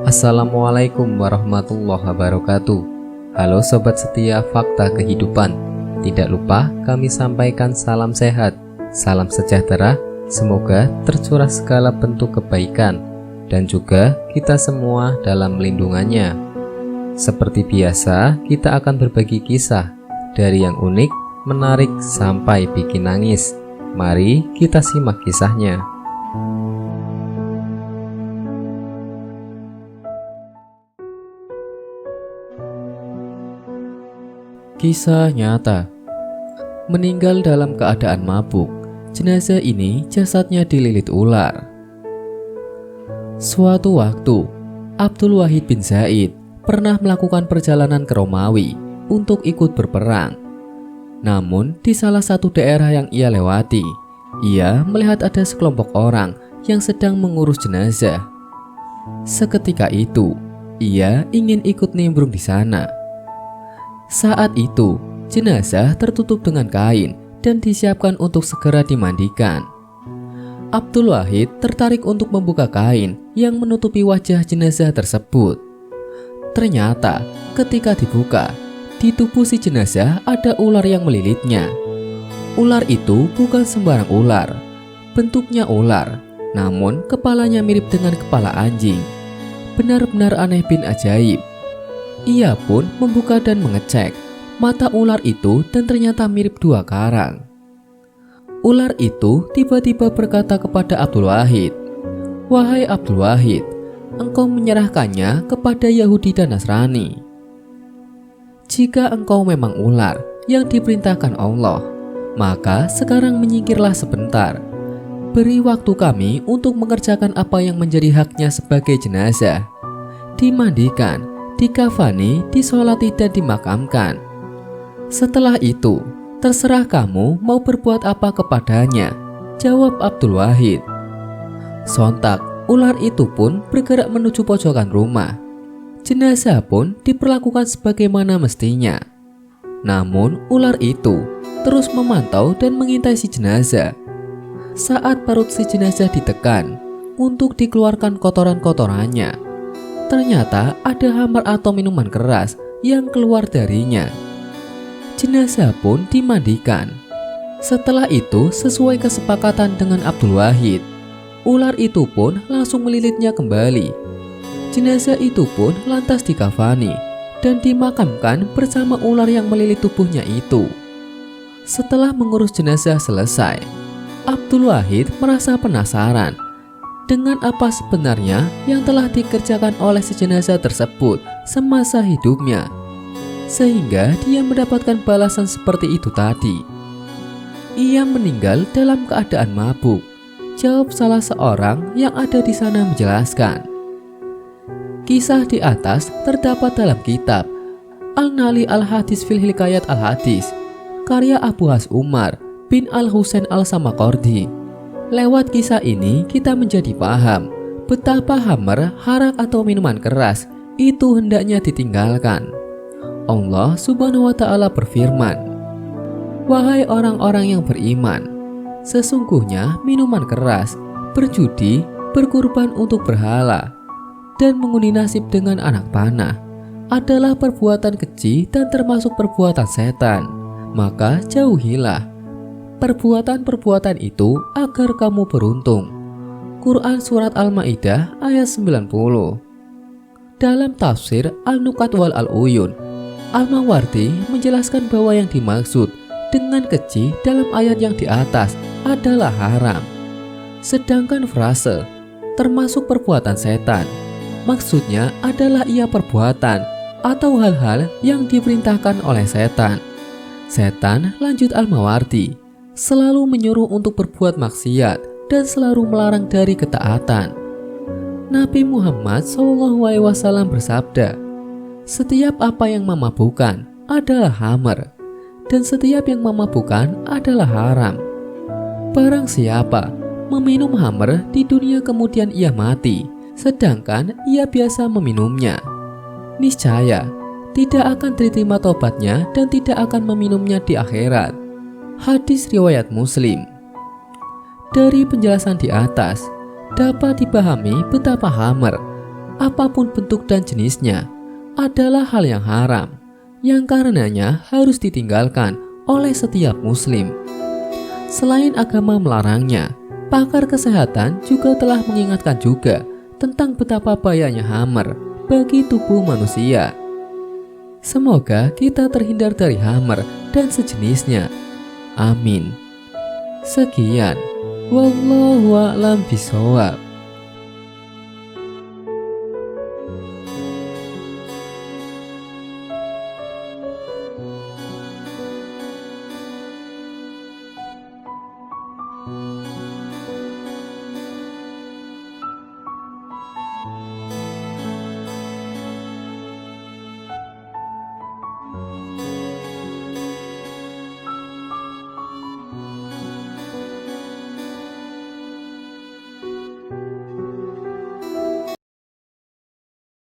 Assalamualaikum warahmatullahi wabarakatuh. Halo sobat setia Fakta Kehidupan. Tidak lupa kami sampaikan salam sehat, salam sejahtera. Semoga tercurah segala bentuk kebaikan dan juga kita semua dalam lindungannya. Seperti biasa, kita akan berbagi kisah dari yang unik, menarik sampai bikin nangis. Mari kita simak kisahnya. Kisah nyata. Meninggal dalam keadaan mabuk. Jenazah ini jasadnya dililit ular. Suatu waktu, Abdul Wahid bin Zaid pernah melakukan perjalanan ke Romawi untuk ikut berperang. Namun, di salah satu daerah yang ia lewati, ia melihat ada sekelompok orang yang sedang mengurus jenazah. Seketika itu, ia ingin ikut nimbrung di sana. Saat itu, jenazah tertutup dengan kain dan disiapkan untuk segera dimandikan. Abdul Wahid tertarik untuk membuka kain yang menutupi wajah jenazah tersebut. Ternyata, ketika dibuka, di tubuh si jenazah ada ular yang melilitnya. Ular itu bukan sembarang ular. Bentuknya ular, namun kepalanya mirip dengan kepala anjing. Benar-benar aneh bin ajaib. Ia pun membuka dan mengecek mata ular itu dan ternyata mirip dua karang. Ular itu tiba-tiba berkata kepada Abdul Wahid, "Wahai Abdul Wahid, engkau menyerahkannya kepada Yahudi dan Nasrani. Jika engkau memang ular yang diperintahkan Allah, maka sekarang menyingkirlah sebentar. Beri waktu kami untuk mengerjakan apa yang menjadi haknya sebagai jenazah. Dimandikan, dikafani, disolati dan dimakamkan. Setelah itu, terserah kamu mau berbuat apa kepadanya," jawab Abdul Wahid. Sontak, ular itu pun bergerak menuju pojokan rumah. Jenazah pun diperlakukan sebagaimana mestinya. Namun, ular itu terus memantau dan mengintai si jenazah. Saat perut si jenazah ditekan untuk dikeluarkan kotoran-kotorannya, ternyata ada hammer atau minuman keras yang keluar darinya. Jenazah pun dimandikan. Setelah itu, sesuai kesepakatan dengan Abdul Wahid, ular itu pun langsung melilitnya kembali. Jenazah itu pun lantas dikafani dan dimakamkan bersama ular yang melilit tubuhnya itu. Setelah mengurus jenazah selesai, Abdul Wahid merasa penasaran dengan apa sebenarnya yang telah dikerjakan oleh si jenazah tersebut semasa hidupnya, sehingga dia mendapatkan balasan seperti itu tadi. Ia meninggal dalam keadaan mabuk, jawab salah seorang yang ada di sana menjelaskan. Kisah di atas terdapat dalam kitab Al-Nali Al-Hadis fil Hikayat Al-Hadis, karya Abu Has Umar bin Al-Husain Al-Samarqandi. Lewat kisah ini kita menjadi paham betapa hammer, harak atau minuman keras itu hendaknya ditinggalkan. Allah Subhanahu wa Ta'ala berfirman, "Wahai orang-orang yang beriman, sesungguhnya minuman keras, berjudi, berkurban untuk berhala, dan mengundi nasib dengan anak panah adalah perbuatan keji dan termasuk perbuatan setan. Maka jauhilah perbuatan-perbuatan itu agar kamu beruntung." Quran Surat Al-Ma'idah ayat 90. Dalam tafsir Al-Nukat wal Al-Uyun, Al-Mawardi menjelaskan bahwa yang dimaksud dengan keji dalam ayat yang di atas adalah haram. Sedangkan frase termasuk perbuatan setan maksudnya adalah ia perbuatan atau hal-hal yang diperintahkan oleh setan. Setan, lanjut Al-Mawardi, selalu menyuruh untuk berbuat maksiat dan selalu melarang dari ketaatan. Nabi Muhammad SAW bersabda, "Setiap apa yang memabukkan adalah hammer, dan setiap yang memabukkan adalah haram. Barang siapa meminum hammer di dunia kemudian ia mati, sedangkan ia biasa meminumnya, niscaya tidak akan diterima tobatnya dan tidak akan meminumnya di akhirat." Hadis riwayat Muslim. Dari penjelasan di atas dapat dipahami betapa hammer apapun bentuk dan jenisnya, adalah hal yang haram, yang karenanya harus ditinggalkan oleh setiap muslim. Selain agama melarangnya, pakar kesehatan juga telah mengingatkan juga tentang betapa bahayanya hammer bagi tubuh manusia. Semoga kita terhindar dari hammer dan sejenisnya. Amin. Sekian. Wallahu a'lam bishawab.